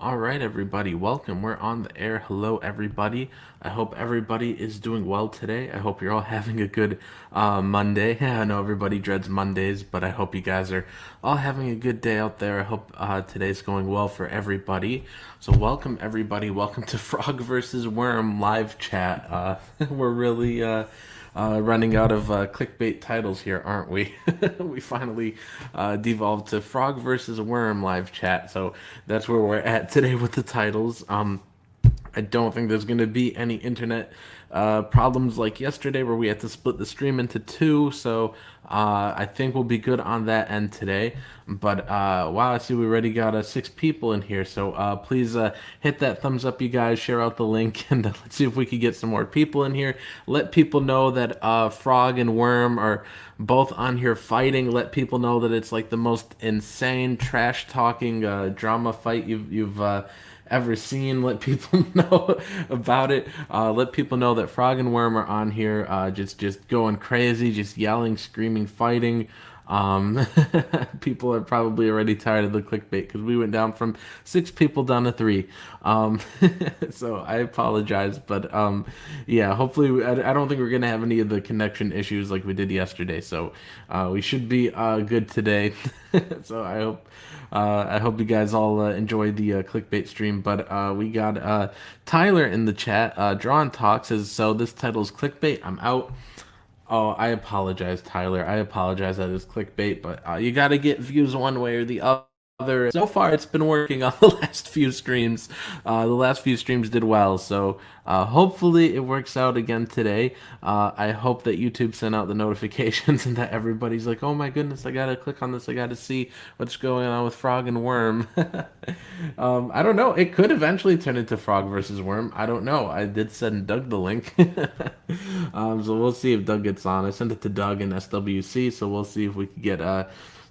All right, everybody, welcome. We're on the air. Hello, everybody. I hope everybody is doing well today. I hope you're all having a good Monday. I know everybody dreads Mondays, but I hope you guys are all having a good day out there. I hope today's going well for everybody. So, welcome, everybody. Welcome to Frog versus Worm live chat. We're really. Running out of clickbait titles here, aren't we? We finally devolved to Frog versus Worm live chat, so that's where we're at today with the titles. I don't think there's going to be any internet problems like yesterday where we had to split the stream into two. So I think we'll be good on that end today. But wow, I see we already got 6 people in here. So please hit that thumbs up, you guys. Share out the link, and let's see if we can get some more people in here. Let people know that Frog and Worm are both on here fighting. Let people know that it's like the most insane trash talking drama fight you've ever seen. Let people know about it. Let people know that Frog and Worm are on here, just going crazy, just yelling, screaming, fighting. Um, People are probably already tired of the clickbait because we went down from 6 people down to 3. Um, so I apologize, but yeah, hopefully I don't think we're gonna have any of the connection issues like we did yesterday. So we should be good today. So I hope you guys all enjoyed the clickbait stream. But we got Tyler in the chat. Drawn Talk says, so this title is clickbait. I'm out. Oh, I apologize, Tyler. I apologize that it's clickbait, but you got to get views one way or the other. So far, it's been working on the last few streams. The last few streams did well, so hopefully it works out again today. I hope that YouTube sent out the notifications and that everybody's like, "Oh my goodness, I gotta click on this. I gotta see what's going on with Frog and Worm." I don't know. It could eventually turn into Frog versus Worm. I don't know. I did send Doug the link, so we'll see if Doug gets on. I sent it to Doug and SWC, so we'll see if we can get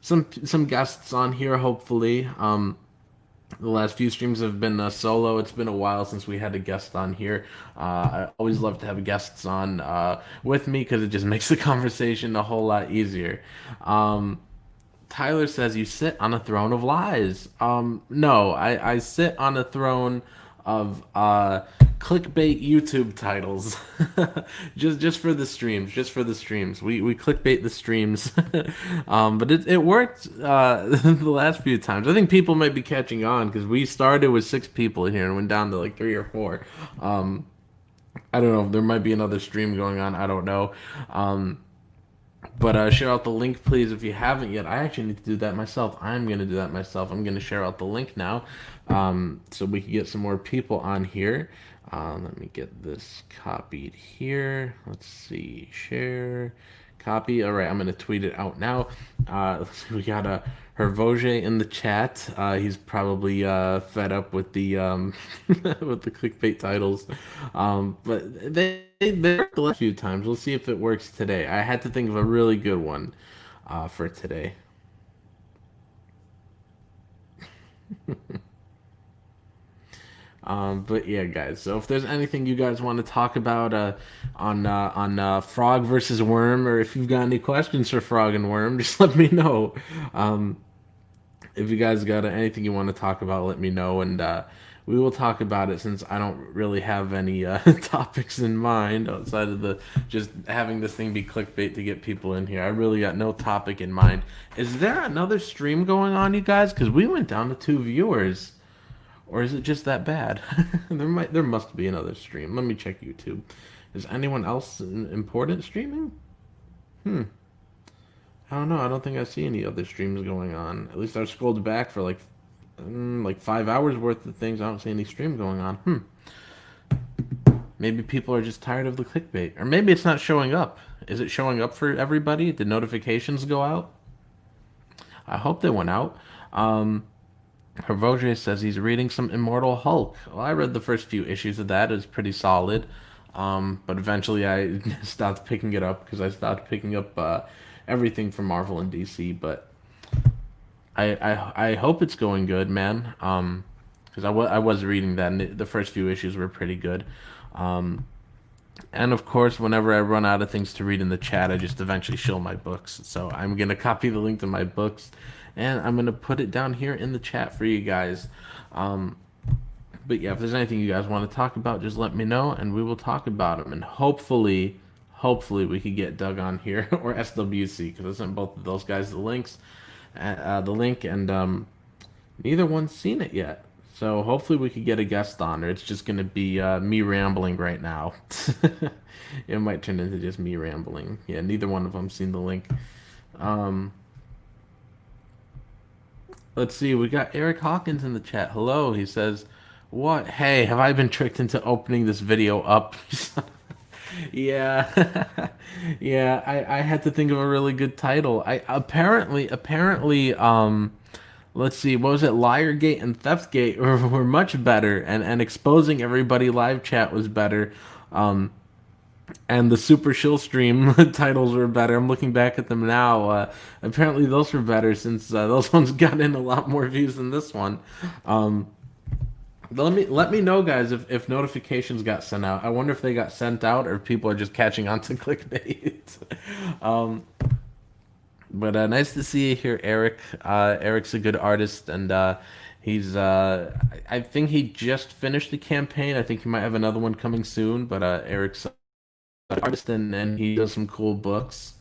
some guests on here, hopefully. The last few streams have been solo. It's been a while since we had a guest on here. I always love to have guests on with me because it just makes the conversation a whole lot easier. Tyler says, you sit on a throne of lies. No, I sit on a throne of clickbait YouTube titles. just for the streams, just for the streams. We clickbait the streams. But it worked the last few times. I think people might be catching on because we started with 6 people in here and went down to like 3 or 4. I don't know. There might be another stream going on. I don't know. But share out the link, please, if you haven't yet. I actually need to do that myself. I'm going to do that myself. I'm going to share out the link now so we can get some more people on here. Let me get this copied here. Let's see. Share. Copy. All right, I'm going to tweet it out now. Let's see, we got Hervoge in the chat. He's probably fed up with the with the clickbait titles. But they worked the last few times. We'll see if it works today. I had to think of a really good one for today. But yeah, guys. So if there's anything you guys want to talk about on Frog versus Worm, or if you've got any questions for Frog and Worm, just let me know. If you guys got anything you want to talk about, let me know, and we will talk about it. Since I don't really have any topics in mind outside of the just having this thing be clickbait to get people in here. I really got no topic in mind. Is there another stream going on, you guys? Because we went down to 2 viewers. Or is it just that bad? There must be another stream. Let me check YouTube. Is anyone else important streaming? I don't know. I don't think I see any other streams going on. At least I've scrolled back for like 5 hours worth of things. I don't see any stream going on. Maybe people are just tired of the clickbait. Or maybe it's not showing up. Is it showing up for everybody? Did notifications go out? I hope they went out. Hervoge says he's reading some Immortal Hulk. Well, I read the first few issues of that. It was pretty solid. But eventually I stopped picking it up because I stopped picking up everything from Marvel and DC. But I hope it's going good, man. Because I was reading that, and the first few issues were pretty good. And of course, whenever I run out of things to read in the chat, I just eventually show my books. So I'm going to copy the link to my books, and I'm going to put it down here in the chat for you guys. But yeah, if there's anything you guys want to talk about, just let me know and we will talk about them. And hopefully we could get Doug on here or SWC because I sent both of those guys the link, and neither one's seen it yet. So hopefully we could get a guest on, or it's just gonna be me rambling right now. It might turn into just me rambling. Yeah, neither one of them seen the link. Um, let's see. We got Eric Hawkins in the chat. Hello. He says, "What? Hey, have I been tricked into opening this video up?" Yeah, yeah. I had to think of a really good title. I apparently let's see, what was it? Liargate and Theftgate were much better, and exposing everybody live chat was better. And the Super Shill stream titles were better. I'm looking back at them now. Apparently those were better since those ones got in a lot more views than this one. Um, let me know, guys, if notifications got sent out. I wonder if they got sent out or if people are just catching on to clickbait. um, but nice to see you here, Eric. Eric's a good artist, and he's I think he just finished the campaign. I think he might have another one coming soon. But Eric's an artist, and he does some cool books.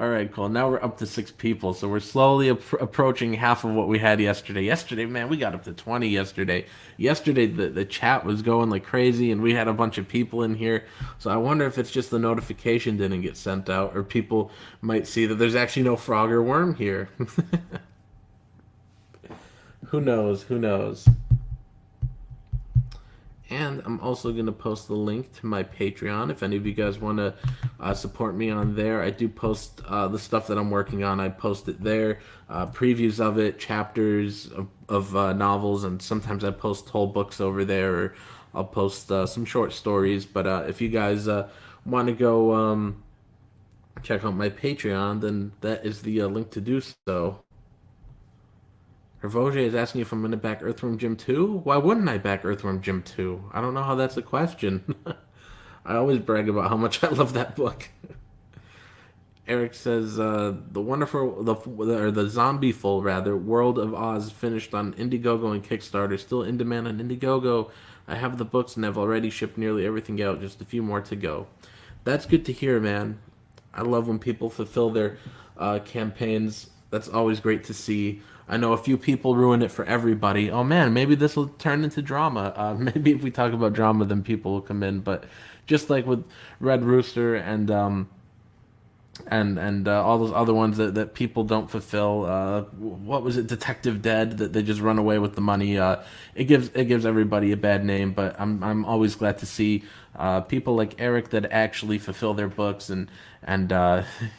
All right, cool. Now we're up to 6 people, so we're slowly approaching half of what we had yesterday. Yesterday, man, we got up to 20 yesterday. Yesterday, the chat was going like crazy, and we had a bunch of people in here. So I wonder if it's just the notification didn't get sent out, or people might see that there's actually no frog or worm here. Who knows? Who knows? And I'm also going to post the link to my Patreon if any of you guys want to support me on there. I do post the stuff that I'm working on. I post it there, previews of it, chapters of novels, and sometimes I post whole books over there, or I'll post some short stories. But if you guys want to go check out my Patreon, then that is the link to do so. Hervoge is asking if I'm going to back Earthworm Jim 2. Why wouldn't I back Earthworm Jim 2? I don't know how that's a question. I always brag about how much I love that book. Eric says the wonderful the zombie full rather World of Oz finished on Indiegogo and Kickstarter, still in demand on Indiegogo. I have the books and I've already shipped nearly everything out. Just a few more to go. That's good to hear, man. I love when people fulfill their campaigns. That's always great to see. I know a few people ruin it for everybody. Oh man, maybe this will turn into drama. Maybe if we talk about drama, then people will come in. But just like with Red Rooster and all those other ones that people don't fulfill. What was it, Detective Dead? That they just run away with the money. It gives everybody a bad name. But I'm always glad to see people like Eric that actually fulfill their books, and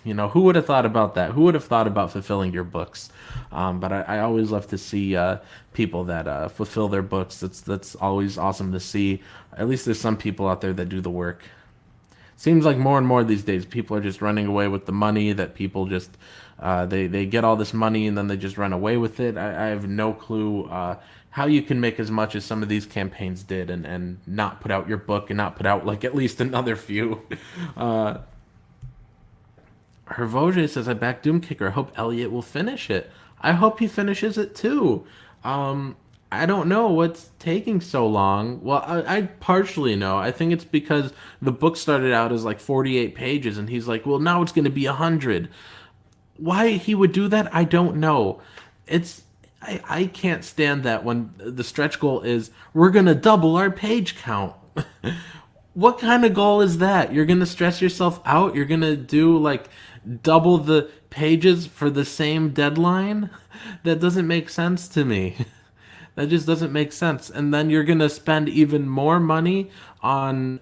you know, who would have thought about that? Who would have thought about fulfilling your books? But I always love to see people that fulfill their books. That's always awesome to see. At least there's some people out there that do the work. Seems like more and more these days people are just running away with the money, that people just they get all this money and then they just run away with it. I have no clue how you can make as much as some of these campaigns did, and not put out your book and not put out like at least another few. Hervoge says, I back Doomkicker. I hope Elliot will finish it. I hope he finishes it too. I don't know what's taking so long. Well, I partially know. I think it's because the book started out as like 48 pages, and he's like, well, now it's going to be 100. Why he would do that, I don't know. I can't stand that when the stretch goal is, we're going to double our page count. What kind of goal is that? You're going to stress yourself out? You're going to do like double the pages for the same deadline? That doesn't make sense to me. That just doesn't make sense. And then you're gonna spend even more money on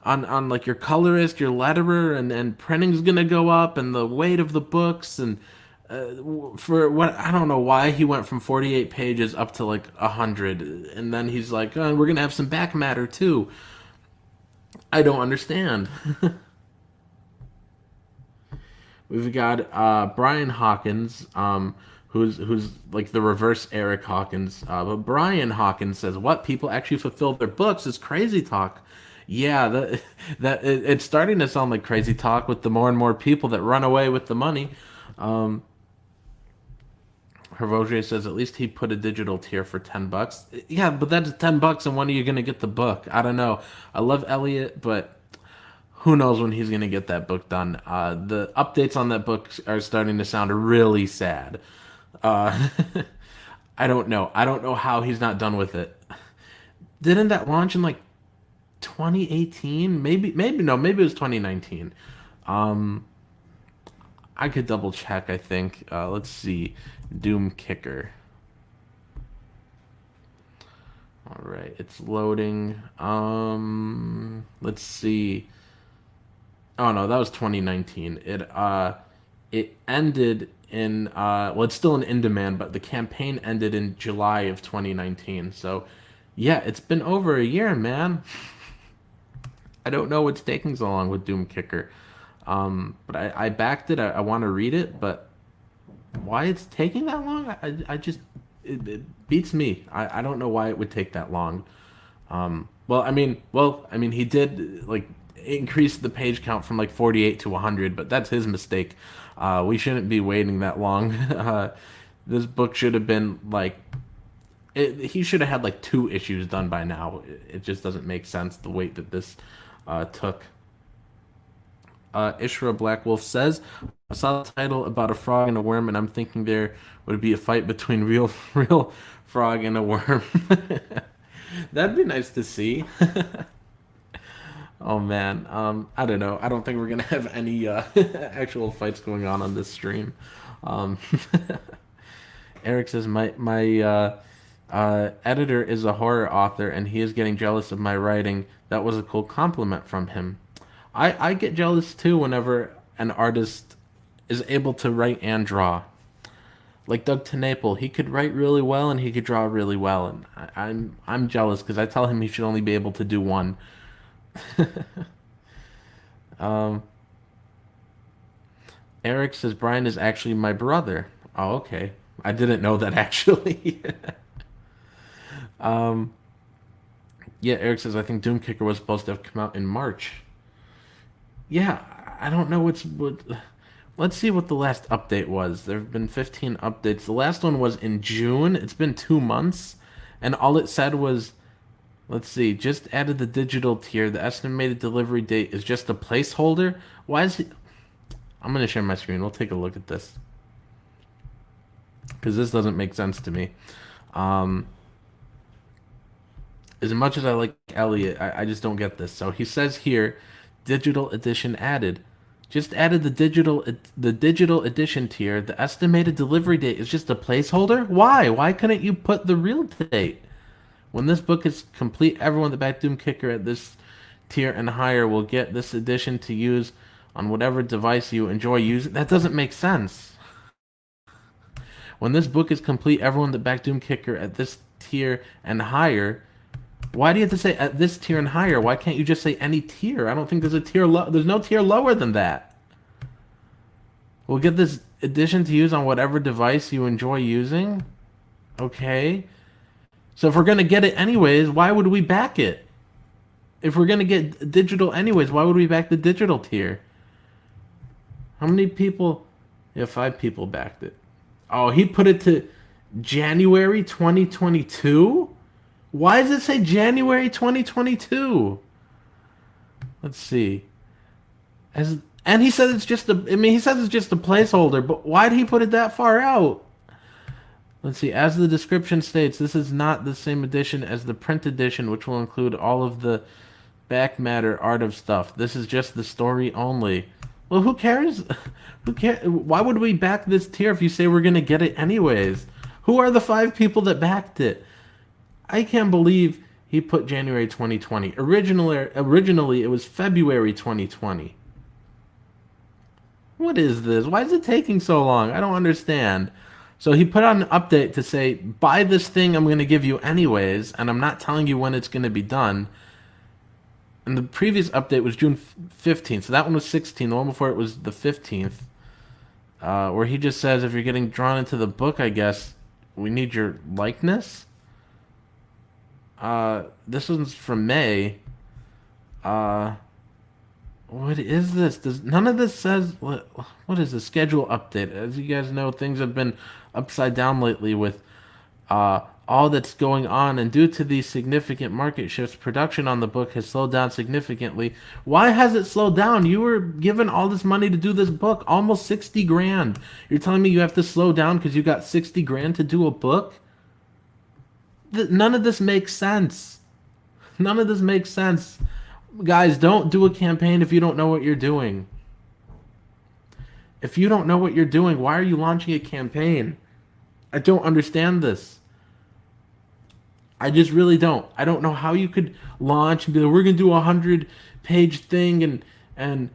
like your colorist, your letterer, and printing's gonna go up, and the weight of the books, and for what, I don't know why he went from 48 pages up to like 100, and then he's like, oh, we're gonna have some back matter too. I don't understand. We've got Brian Hawkins, who's like the reverse Eric Hawkins. But Brian Hawkins says, "What, people actually fulfill their books is crazy talk." Yeah, it's starting to sound like crazy talk with the more and more people that run away with the money. Hervogier says at least he put a digital tier for $10. Yeah, but that's $10, and when are you gonna get the book? I don't know. I love Elliot, but who knows when he's gonna get that book done? The updates on that book are starting to sound really sad. Uh, I don't know. I don't know how he's not done with it. Didn't that launch in like 2018? Maybe no, maybe it was 2019. Um, I could double check, I think. Let's see. Doom Kicker. All right, it's loading. Let's see. Oh no, that was 2019. It ended in well, it's still in demand, but the campaign ended in July of 2019. So, yeah, it's been over a year, man. I don't know what's taking so long with Doom Kicker. But I backed it. I want to read it, but why it's taking that long? I just it beats me. I don't know why it would take that long. Well, I mean, he did like increase the page count from like 48 to 100, but that's his mistake. We shouldn't be waiting that long. This book should have been like he should have had like 2 issues done by now. It just doesn't make sense the wait that this took. Ishra Black Wolf says, I saw the title about a frog and a worm, and I'm thinking there would be a fight between real frog and a worm. That'd be nice to see. Oh man, I don't know. I don't think we're gonna have any actual fights going on this stream. Um, Eric says my editor is a horror author, and he is getting jealous of my writing. That was a cool compliment from him. I get jealous too whenever an artist is able to write and draw. Like Doug TenNapel, he could write really well and he could draw really well, and I'm jealous because I tell him he should only be able to do one. um, Eric says Brian is actually my brother. Oh, okay. I didn't know that actually. um, yeah, Eric says I think Doom Kicker was supposed to have come out in March. Yeah, I don't know what. Let's see what the last update was. There have been 15 updates. The last one was in June. It's been 2 months, and all it said was, let's see, just added the digital tier. The estimated delivery date is just a placeholder. Why is it? I'm gonna share my screen. We'll take a look at this because this doesn't make sense to me. Um, as much as I like Elliot, I just don't get this. So he says here, digital edition added. Just added the digital edition tier. The estimated delivery date is just a placeholder. Why? Why couldn't you put the real date? When this book is complete, everyone that backed Doom Kicker at this tier and higher will get this edition to use on whatever device you enjoy using. That doesn't make sense. When this book is complete, everyone that backed Doom Kicker at this tier and higher. Why do you have to say at this tier and higher? Why can't you just say any tier? I don't think there's a tier there's no tier lower than that. We'll get this edition to use on whatever device you enjoy using. Okay. So if we're going to get it anyways, why would we back it? If we're going to get digital anyways, why would we back the digital tier? How many people? Yeah, 5 people backed it. Oh, he put it to January 2022? Why does it say January 2022? Let's see. And he says it's just he says it's just a placeholder, but why did he put it that far out? Let's see. As the description states, this is not the same edition as the print edition, which will include all of the back matter art of stuff. This is just the story only. Well, who cares? Who cares? Why would we back this tier if you say we're gonna get it anyways? Who are the 5 people that backed it? I can't believe he put January 2020. Originally, it was February 2020. What is this? Why is it taking so long? I don't understand. So he put out an update to say, buy this thing I'm going to give you anyways, and I'm not telling you when it's going to be done. And the previous update was June 15th, so that one was 16. The one before it was the 15th, where he just says, if you're getting drawn into the book, I guess, we need your likeness. This one's from May. What is this? Does none of this says what is the schedule update? As you guys know, things have been upside down lately with all that's going on, and due to these significant market shifts, production on the book has slowed down significantly. Why has it slowed down? You were given all this money to do this book, almost 60 grand. You're telling me you have to slow down because you got 60 grand to do a book? None of this makes sense. None of this makes sense. Guys, don't do a campaign if you don't know what you're doing. If you don't know what you're doing, why are you launching a campaign? I don't understand this. I just really don't. I don't know how you could launch and be like, we're gonna do 100-page thing, and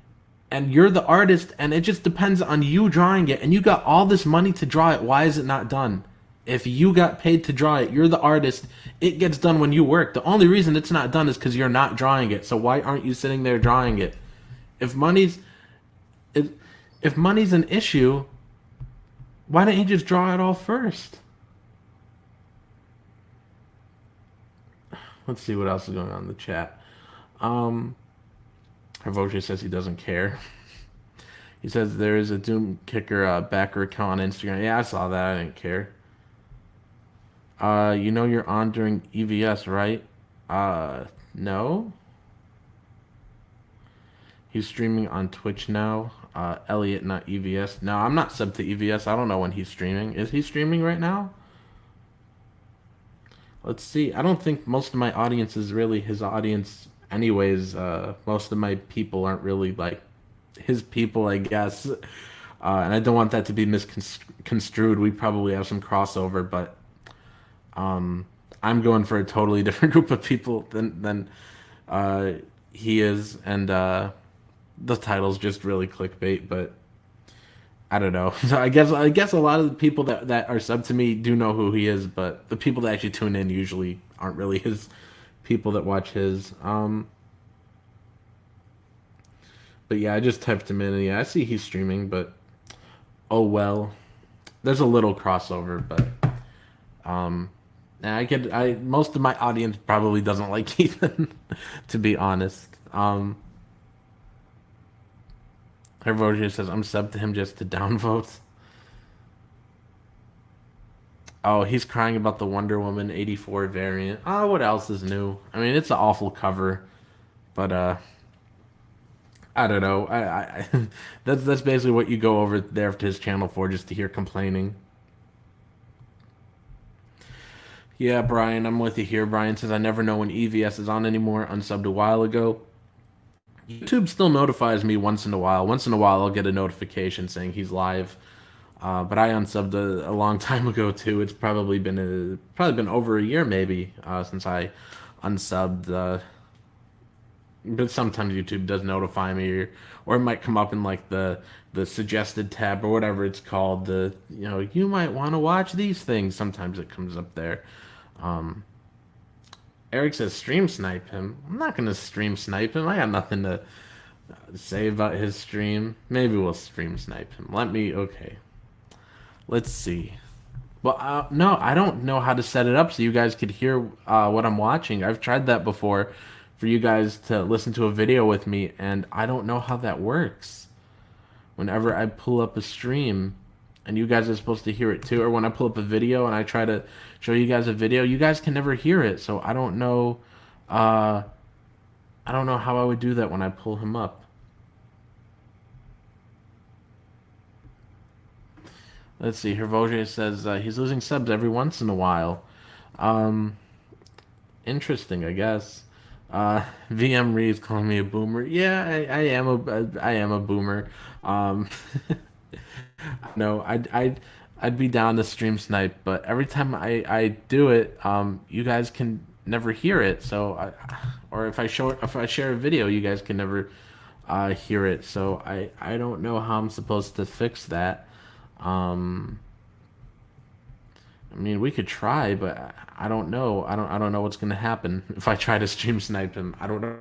and you're the artist, and it just depends on you drawing it, and you got all this money to draw it. Why is it not done? If you got paid to draw it, you're the artist. It gets done when you work. The only reason it's not done is because you're not drawing it. So why aren't you sitting there drawing it? If money's if, if money's an issue, why don't you just draw it all first? Let's see what else is going on in the chat. Um, Hervoge says he doesn't care. He says there is a Doom Kicker backer account on Instagram. Yeah, I saw that. I didn't care. You know you're on during EVS, right? No. He's streaming on Twitch now. Elliot, not EVS. No, I'm not sub to EVS. I don't know when he's streaming. Is he streaming right now? Let's see. I don't think most of my audience is really his audience anyways. Most of my people aren't really like his people, I guess. And I don't want that to be misconstrued. We probably have some crossover, but I'm going for a totally different group of people than uh, he is, and the title's just really clickbait. But I don't know. So I guess a lot of the people that are sub to me do know who he is, but the people that actually tune in usually aren't really his people that watch his. But yeah, I just typed him in, and yeah, I see he's streaming, but oh well. There's a little crossover, but um, I most of my audience probably doesn't like Ethan, to be honest. Hervoge says I'm sub to him just to downvote. Oh, he's crying about the Wonder Woman 84 variant. Oh, what else is new? I mean, it's an awful cover, but I don't know. I that's basically what you go over there to his channel for, just to hear complaining. Yeah, Brian, I'm with you here. Brian says I never know when EVS is on anymore. Unsubbed a while ago. YouTube still notifies me once in a while. Once in a while, I'll get a notification saying he's live. But I unsubbed a long time ago too. It's probably been over a year maybe since I unsubbed. But sometimes YouTube does notify me, or it might come up in like the suggested tab or whatever it's called. You might want to watch these things. Sometimes it comes up there. Um, Eric says stream snipe him. I'm not gonna stream snipe him. I got nothing to say about his stream. Maybe we'll stream snipe him. Okay. Let's see. Well, no, I don't know how to set it up so you guys could hear what I'm watching. I've tried that before for you guys to listen to a video with me, and I don't know how that works. Whenever I pull up a stream, and you guys are supposed to hear it too, or when I pull up a video and I try to show you guys a video, you guys can never hear it. So I don't know. I don't know how I would do that when I pull him up. Let's see. Hervoge says he's losing subs every once in a while. Um, Interesting, I guess. VM Reed's calling me a boomer. Yeah, I am a boomer. Um, no, I'd be down to stream snipe, but every time I do it, you guys can never hear it. Or if I share a video, you guys can never hear it. So I don't know how I'm supposed to fix that. Um, I mean, we could try, but I don't know. I don't know what's gonna happen if I try to stream snipe him. I don't know.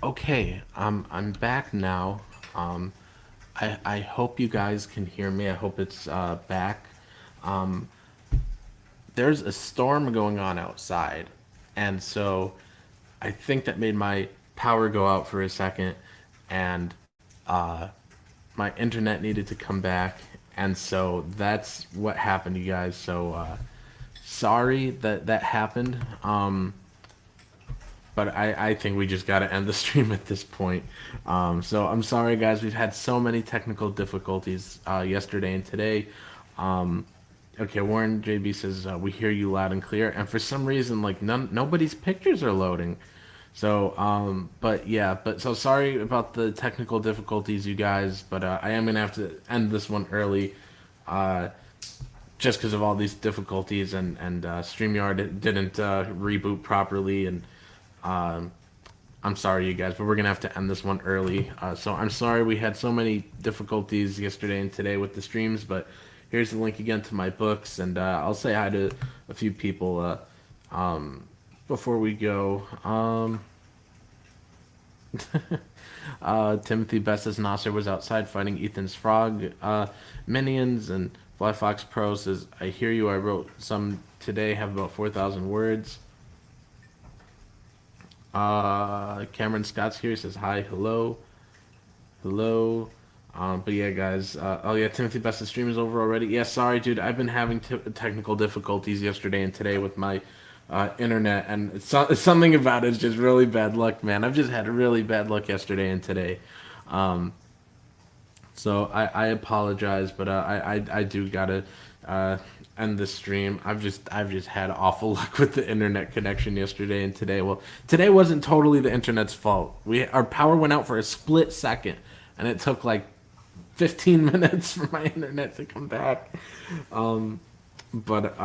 Okay, I'm back now. Um, I hope you guys can hear me. I hope it's back. Um, there's a storm going on outside, and so I think that made my power go out for a second, and uh, my internet needed to come back, and so that's what happened, you guys. So sorry that that happened. But I think we just got to end the stream at this point. So I'm sorry, guys. We've had so many technical difficulties yesterday and today. Um, okay, Warren JB says we hear you loud and clear, and for some reason, like nobody's pictures are loading. So, but yeah, but so sorry about the technical difficulties, you guys. But I am gonna have to end this one early, uh, just because of all these difficulties, and Streamyard didn't reboot properly, and um, I'm sorry, you guys, but we're gonna have to end this one early. So I'm sorry we had so many difficulties yesterday and today with the streams, but here's the link again to my books, and I'll say hi to a few people before we go. Timothy Best Nasser was outside fighting Ethan's frog minions, and Fly Fox Pro says, "I hear you. I wrote some today. Have about 4,000 words." Cameron Scott's here. He says hi, hello, hello. But yeah, guys. Oh yeah, Timothy Best's stream is over already. Yeah, sorry, dude. I've been having technical difficulties yesterday and today with my internet, and it's something about it's just really bad luck, man. I've just had really bad luck yesterday and today. Um, so I apologize, but I do gotta end the stream. I've just had awful luck with the internet connection yesterday and today. Well, today wasn't totally the internet's fault. Our power went out for a split second, and it took like 15 minutes for my internet to come back. Um, but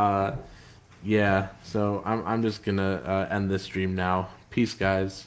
yeah, so I'm just gonna end this stream now. Peace, guys.